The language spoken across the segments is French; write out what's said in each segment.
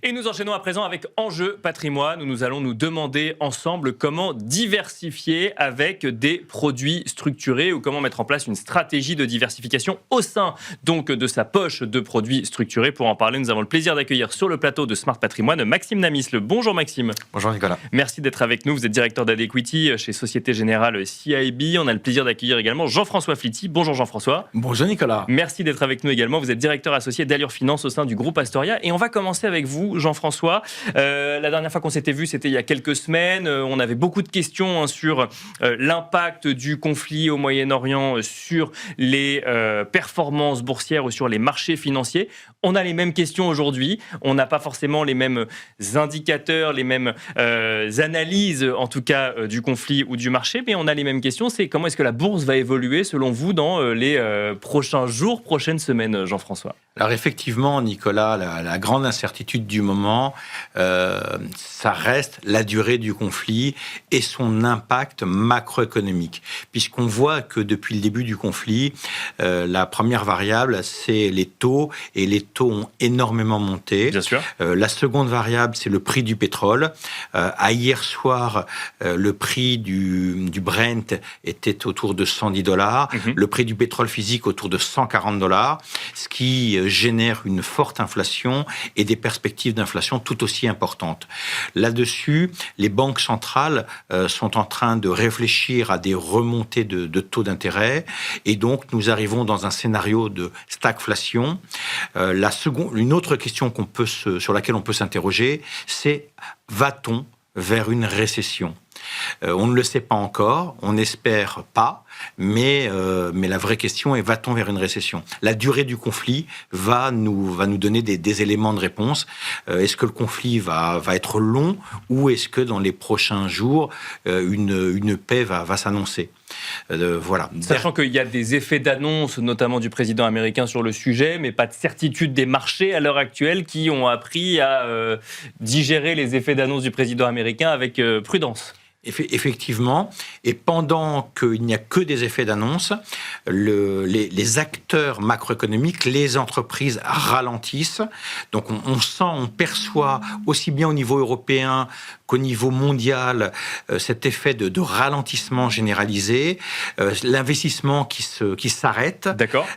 Et nous enchaînons à présent avec Enjeu Patrimoine, où nous allons nous demander ensemble comment diversifier avec des produits structurés ou comment mettre en place une stratégie de diversification au sein donc de sa poche de produits structurés. Pour en parler, nous avons le plaisir d'accueillir sur le plateau de Smart Patrimoine Maxime Namisle. Bonjour Maxime. Bonjour Nicolas. Merci d'être avec nous. Vous êtes directeur d'Adequity chez Société Générale CIB. On a le plaisir d'accueillir également Jean-François Flity. Bonjour Jean-François. Bonjour Nicolas. Merci d'être avec nous également. Vous êtes directeur associé d'Allure Finance au sein du groupe Astoria. Et on va commencer avec vous, Jean-François. La dernière fois qu'on s'était vu, c'était il y a quelques semaines. On avait beaucoup de questions sur l'impact du conflit au Moyen-Orient sur les performances boursières ou sur les marchés financiers. On a les mêmes questions aujourd'hui. On n'a pas forcément les mêmes indicateurs, les mêmes analyses, en tout cas, du conflit ou du marché. Mais on a les mêmes questions. C'est comment est-ce que la bourse va évoluer, selon vous, dans les prochains jours, prochaines semaines, Jean-François? Alors effectivement, Nicolas, la grande incertitude du moment, ça reste la durée du conflit et son impact macroéconomique. Puisqu'on voit que depuis le début du conflit, la première variable, c'est les taux, et les taux ont énormément monté. Bien sûr. La seconde variable, c'est le prix du pétrole. À hier soir, le prix du Brent était autour de $110, le prix du pétrole physique autour de $140, ce qui génère une forte inflation et des perspectives d'inflation tout aussi importantes. Là-dessus, les banques centrales sont en train de réfléchir à des remontées de taux d'intérêt, et donc nous arrivons dans un scénario de stagflation. Une autre question sur laquelle on peut s'interroger, c'est: va-t-on vers une récession ? On ne le sait pas encore, on n'espère pas, mais la vraie question est: va-t-on vers une récession ? La durée du conflit va nous donner des éléments de réponse. Est-ce que le conflit va être long, ou est-ce que dans les prochains jours, une paix va s'annoncer ? Voilà. Sachant qu'il y a des effets d'annonce, notamment du président américain sur le sujet, mais pas de certitude des marchés à l'heure actuelle qui ont appris à digérer les effets d'annonce du président américain avec prudence. Effectivement, et pendant qu'il n'y a que des effets d'annonce, les acteurs macroéconomiques, les entreprises ralentissent. Donc on perçoit aussi bien au niveau européen qu'au niveau mondial cet effet de ralentissement généralisé, l'investissement qui s'arrête,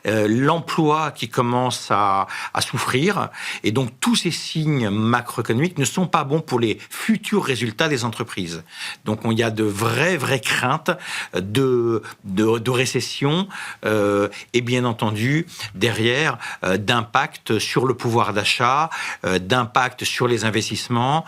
l'emploi qui commence à souffrir, et donc tous ces signes macroéconomiques ne sont pas bons pour les futurs résultats des entreprises. Donc il y a de vraies craintes de récession et bien entendu derrière d'impact sur le pouvoir d'achat, d'impact sur les investissements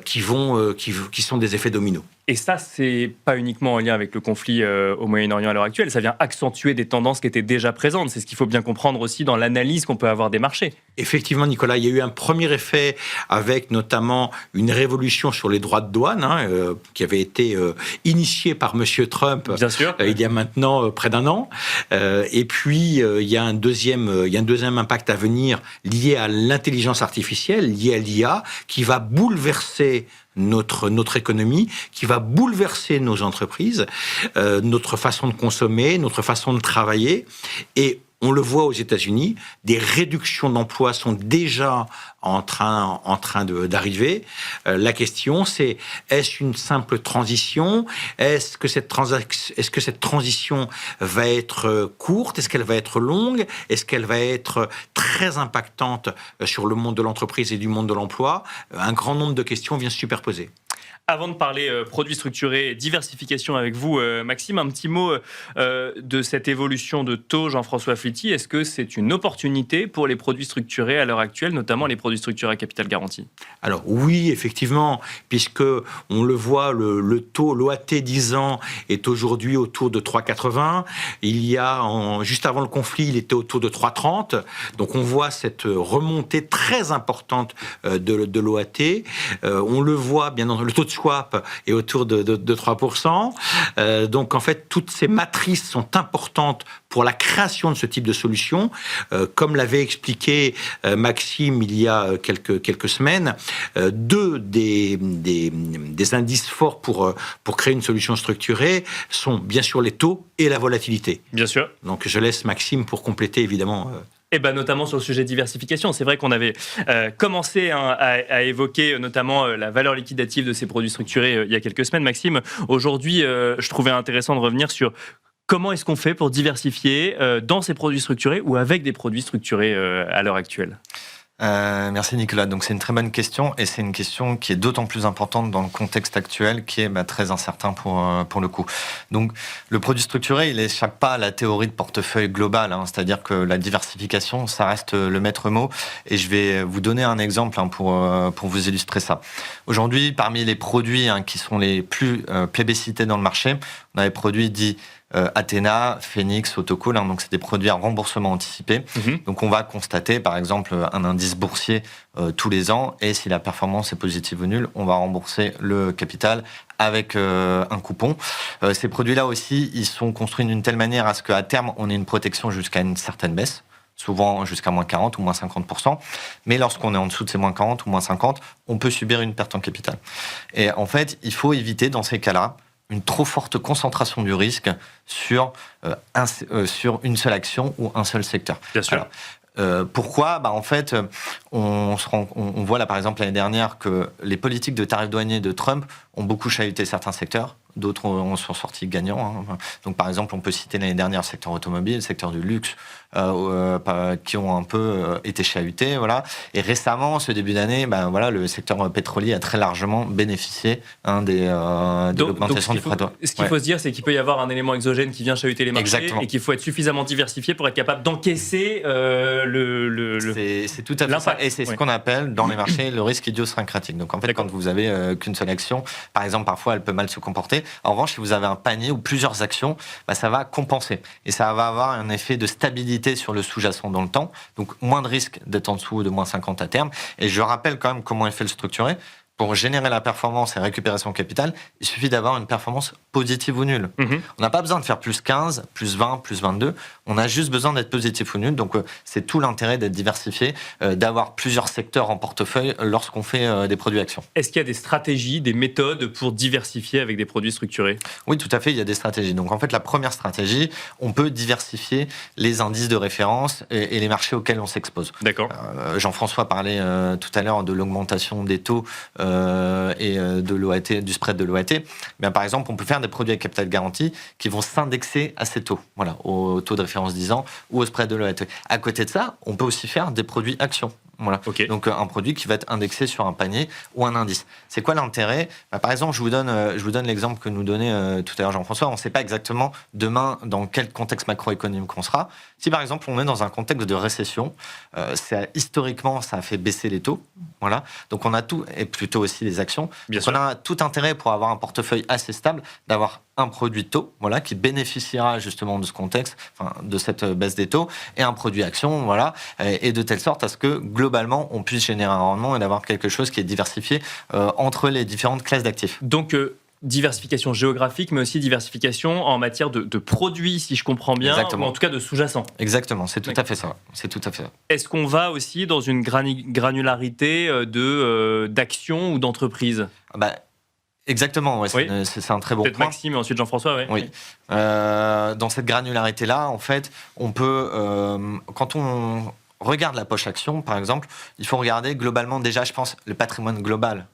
qui sont des effets dominos. Et ça, c'est pas uniquement en lien avec le conflit au Moyen-Orient à l'heure actuelle, ça vient accentuer des tendances qui étaient déjà présentes. C'est ce qu'il faut bien comprendre aussi dans l'analyse qu'on peut avoir des marchés. Effectivement, Nicolas, il y a eu un premier effet avec notamment une révolution sur les droits de douane qui avait été initiée par M. Trump. Bien sûr. Il y a maintenant près d'un an. Et puis, il y a un deuxième impact à venir lié à l'intelligence artificielle, lié à l'IA, qui va bouleverser notre économie, qui va bouleverser nos entreprises, notre façon de consommer, notre façon de travailler. Et on le voit aux États-Unis, des réductions d'emplois sont déjà en train d'arriver. La question, c'est: est-ce une simple transition ? Est-ce que cette transition va être courte ? Est-ce qu'elle va être longue ? Est-ce qu'elle va être très impactante sur le monde de l'entreprise et du monde de l'emploi ? Un grand nombre de questions vient se superposer. Avant de parler produits structurés et diversification avec vous, Maxime, un petit mot de cette évolution de taux, Jean-François Flity. Est-ce que c'est une opportunité pour les produits structurés à l'heure actuelle, notamment les produits structurés à capital garanti ? Alors oui, effectivement, puisque on le voit, le taux, l'OAT 10 ans est aujourd'hui autour de 3,80. Juste avant le conflit, il était autour de 3,30. Donc on voit cette remontée très importante de l'OAT. On le voit, bien entendu, le taux de swap est autour de 3%. Donc, en fait, toutes ces matrices sont importantes pour la création de ce type de solution. Comme l'avait expliqué Maxime il y a quelques semaines, deux des indices forts pour créer une solution structurée sont bien sûr les taux et la volatilité. Bien sûr. Donc, je laisse Maxime pour compléter, évidemment. Et ben notamment sur le sujet de diversification. C'est vrai qu'on avait commencé à évoquer notamment la valeur liquidative de ces produits structurés il y a quelques semaines, Maxime. Aujourd'hui, je trouvais intéressant de revenir sur comment est-ce qu'on fait pour diversifier dans ces produits structurés ou avec des produits structurés à l'heure actuelle. Merci Nicolas. Donc c'est une très bonne question et c'est une question qui est d'autant plus importante dans le contexte actuel qui est très incertain pour le coup. Donc le produit structuré, il n'échappe pas à la théorie de portefeuille global, c'est-à-dire que la diversification, ça reste le maître mot et je vais vous donner un exemple pour vous illustrer ça. Aujourd'hui, parmi les produits qui sont les plus plébiscités dans le marché, on a les produits dits Athéna, Phoenix, Autocall, donc c'est des produits à remboursement anticipé. Donc on va constater par exemple un indice boursier tous les ans et si la performance est positive ou nulle, on va rembourser le capital avec un coupon. Ces produits-là aussi, ils sont construits d'une telle manière à ce qu'à terme, on ait une protection jusqu'à une certaine baisse, souvent jusqu'à moins 40 ou moins 50%. Mais lorsqu'on est en dessous de ces moins 40 ou moins 50, on peut subir une perte en capital. Et en fait, il faut éviter dans ces cas-là une trop forte concentration du risque sur une seule action ou un seul secteur. Bien sûr. Alors, pourquoi ? En fait, on voit là par exemple l'année dernière que les politiques de tarifs douaniers de Trump ont beaucoup chahuté certains secteurs. D'autres sont sortis gagnants. Donc, par exemple, on peut citer l'année dernière le secteur automobile, le secteur du luxe, qui ont un peu été chahutés. Voilà. Et récemment, ce début d'année, le secteur pétrolier a très largement bénéficié de l'augmentation du prix. Ce qu'il faut se dire, c'est qu'il peut y avoir un élément exogène qui vient chahuter les marchés. Exactement. Et qu'il faut être suffisamment diversifié pour être capable d'encaisser C'est tout à fait ça. Et c'est ce qu'on appelle dans les marchés le risque idiosyncratique. Donc, en fait, quand vous avez qu'une seule action, par exemple, parfois, elle peut mal se comporter. En revanche, si vous avez un panier ou plusieurs actions, ça va compenser. Et ça va avoir un effet de stabilité sur le sous-jacent dans le temps. Donc, moins de risque d'être en dessous de moins 50 à terme. Et je rappelle quand même comment est fait le structuré. Pour générer la performance et récupérer son capital, il suffit d'avoir une performance positive ou nulle. On n'a pas besoin de faire plus 15, plus 20, plus 22. On a juste besoin d'être positif ou nul. Donc, c'est tout l'intérêt d'être diversifié, d'avoir plusieurs secteurs en portefeuille lorsqu'on fait des produits actions. Est-ce qu'il y a des stratégies, des méthodes pour diversifier avec des produits structurés ? Oui, tout à fait, il y a des stratégies. Donc, en fait, la première stratégie, on peut diversifier les indices de référence et les marchés auxquels on s'expose. D'accord. Jean-François parlait tout à l'heure de l'augmentation des taux et de l'OAT, du spread de l'OAT. Par exemple, on peut faire des produits à capital garanti qui vont s'indexer à ces taux, au taux de référence 10 ans ou au spread de l'OAT. À côté de ça, on peut aussi faire des produits actions. Okay. Donc un produit qui va être indexé sur un panier ou un indice. C'est quoi l'intérêt ? Par exemple, je vous donne l'exemple que nous donnait tout à l'heure Jean-François. On ne sait pas exactement demain dans quel contexte macroéconomique on sera. Si par exemple on est dans un contexte de récession, historiquement ça a fait baisser les taux. Donc on a tout, et plutôt aussi les actions. On a tout intérêt pour avoir un portefeuille assez stable, d'avoir un produit taux, qui bénéficiera justement de ce contexte, de cette baisse des taux, et un produit action, et de telle sorte à ce que globalement on puisse générer un rendement et d'avoir quelque chose qui est diversifié entre les différentes classes d'actifs. Donc diversification géographique, mais aussi diversification en matière de produits, si je comprends bien, Exactement. Ou en tout cas de sous-jacents. Exactement, c'est tout à fait ça. Est-ce qu'on va aussi dans une granularité d'actions ou d'entreprises ? Exactement, oui. C'est un très bon Peut-être point. Maxime et ensuite Jean-François, oui. Dans cette granularité-là, en fait, on peut, quand on regarde la poche action, par exemple, il faut regarder globalement déjà, je pense, le patrimoine global.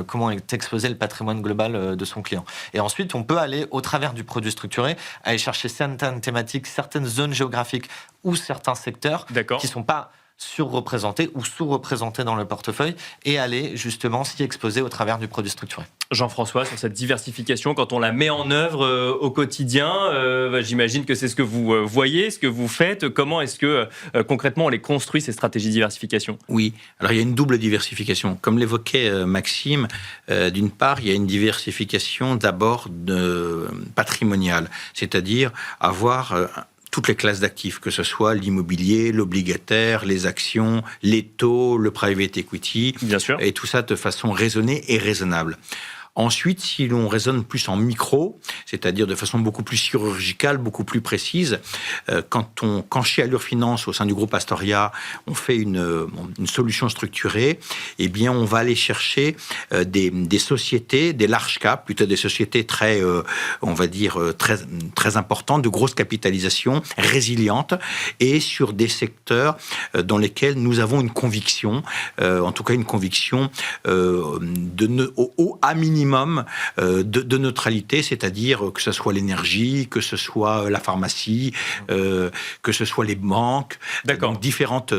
Comment est exposé le patrimoine global de son client. Et ensuite, on peut aller, au travers du produit structuré, aller chercher certaines thématiques, certaines zones géographiques ou certains secteurs qui ne sont pas surreprésentés ou sous-représentés dans le portefeuille et aller justement s'y exposer au travers du produit structuré. Jean-François, sur cette diversification, quand on la met en œuvre au quotidien, j'imagine que c'est ce que vous voyez, ce que vous faites. Comment est-ce que concrètement on les construit, ces stratégies de diversification ? Oui, alors il y a une double diversification. Comme l'évoquait Maxime, d'une part, il y a une diversification d'abord patrimoniale, c'est-à-dire avoir toutes les classes d'actifs, que ce soit l'immobilier, l'obligataire, les actions, les taux, le private equity, bien sûr, et tout ça de façon raisonnée et raisonnable. Ensuite, si l'on raisonne plus en micro, c'est-à-dire de façon beaucoup plus chirurgicale, beaucoup plus précise, quand chez Allure Finance, au sein du groupe Astoria, on fait une solution structurée, eh bien, on va aller chercher des sociétés, des large cap, plutôt des sociétés très, on va dire, très importantes, de grosse capitalisation, résilientes, et sur des secteurs dans lesquels nous avons une conviction, en tout cas une conviction à minimum de neutralité, c'est-à-dire que ce soit l'énergie, que ce soit la pharmacie, que ce soit les banques, donc différentes...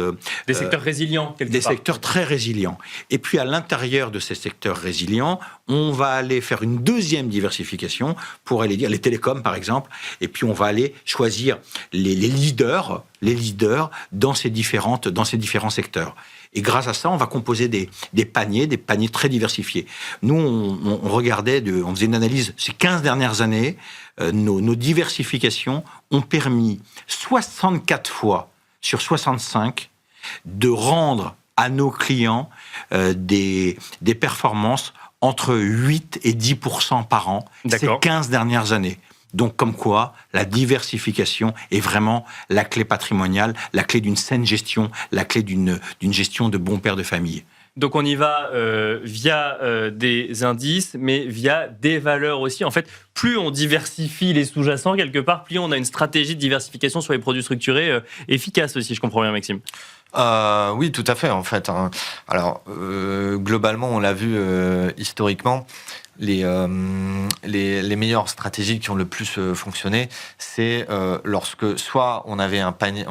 des secteurs résilients, quelque part. Des secteurs très résilients. Et puis à l'intérieur de ces secteurs résilients, on va aller faire une deuxième diversification pour aller dire les télécoms, par exemple, et puis on va aller choisir les leaders dans ces différents secteurs. Et grâce à ça, on va composer des paniers très diversifiés. Nous, on regardait, on faisait une analyse ces 15 dernières années, nos diversifications ont permis 64 fois sur 65 de rendre à nos clients des performances entre 8 et 10% par an ces 15 dernières années. Donc, comme quoi, la diversification est vraiment la clé patrimoniale, la clé d'une saine gestion, la clé d'une gestion de bon père de famille. Donc, on y va via des indices, mais via des valeurs aussi. En fait, plus on diversifie les sous-jacents, quelque part, plus on a une stratégie de diversification sur les produits structurés efficace aussi, je comprends bien, Maxime. Oui, tout à fait, en fait. Alors, globalement, on l'a vu historiquement, les meilleures stratégies qui ont le plus fonctionné, c'est lorsque soit on avait un panier,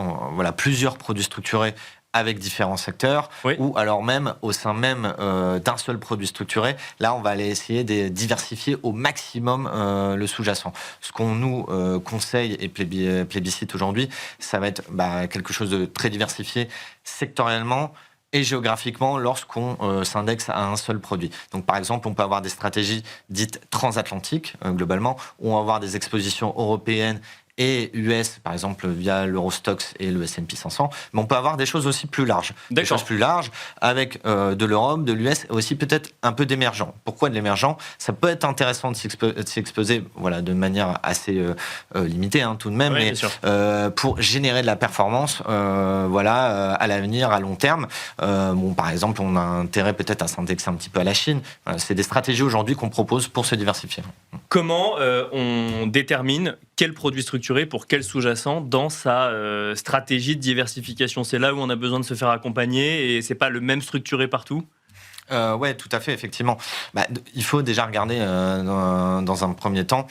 plusieurs produits structurés avec différents secteurs, ou alors même au sein même d'un seul produit structuré. Là, on va aller essayer de diversifier au maximum le sous-jacent. Ce qu'on nous conseille et plébiscite aujourd'hui, ça va être quelque chose de très diversifié sectoriellement et géographiquement lorsqu'on s'indexe à un seul produit. Donc, par exemple, on peut avoir des stratégies dites transatlantiques, globalement, où on va avoir des expositions européennes et US, par exemple, via l'Eurostoxx et le S&P 500, mais on peut avoir des choses aussi plus larges. Des choses plus larges avec de l'Europe, de l'US, et aussi peut-être un peu d'émergent. Pourquoi de l'émergent ? Ça peut être intéressant de s'y exposer de manière assez limitée, tout de même, mais pour générer de la performance à l'avenir, à long terme. Par exemple, on a intérêt peut-être à s'indexer un petit peu à la Chine. C'est des stratégies aujourd'hui qu'on propose pour se diversifier. Comment on détermine quel produit structuré pour quel sous-jacent dans sa stratégie de diversification ? C'est là où on a besoin de se faire accompagner et c'est pas le même structuré partout ? Oui, tout à fait, effectivement. Il faut déjà regarder dans un premier temps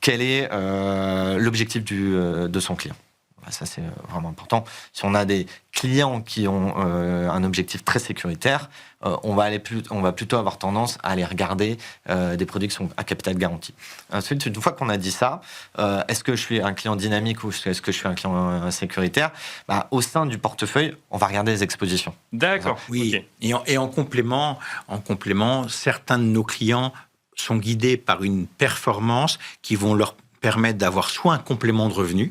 quel est l'objectif de son client. Ça, c'est vraiment important. Si on a des clients qui ont un objectif très sécuritaire, on va plutôt avoir tendance à aller regarder des produits qui sont à capital garanti. Ensuite, une fois qu'on a dit ça, est-ce que je suis un client dynamique ou est-ce que je suis un client sécuritaire ? Au sein du portefeuille, on va regarder les expositions. D'accord. Oui. Okay. Et en complément, certains de nos clients sont guidés par une performance qui vont leur permettre d'avoir soit un complément de revenus,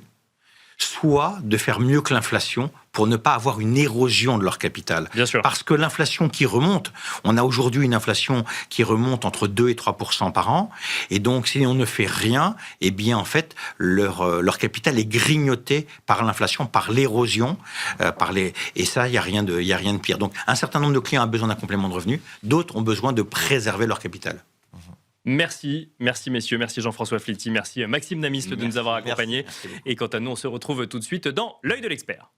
soit de faire mieux que l'inflation pour ne pas avoir une érosion de leur capital. Bien sûr. Parce que l'inflation qui remonte, on a aujourd'hui une inflation qui remonte entre 2 et 3% par an, et donc si on ne fait rien, eh bien en fait, leur capital est grignoté par l'inflation, par l'érosion, et ça, il n'y a rien de pire. Donc un certain nombre de clients ont besoin d'un complément de revenu, d'autres ont besoin de préserver leur capital. Merci messieurs, merci Jean-François Flitti, merci Maxime Namisle de nous avoir accompagnés. Et quant à nous, on se retrouve tout de suite dans l'œil de l'expert.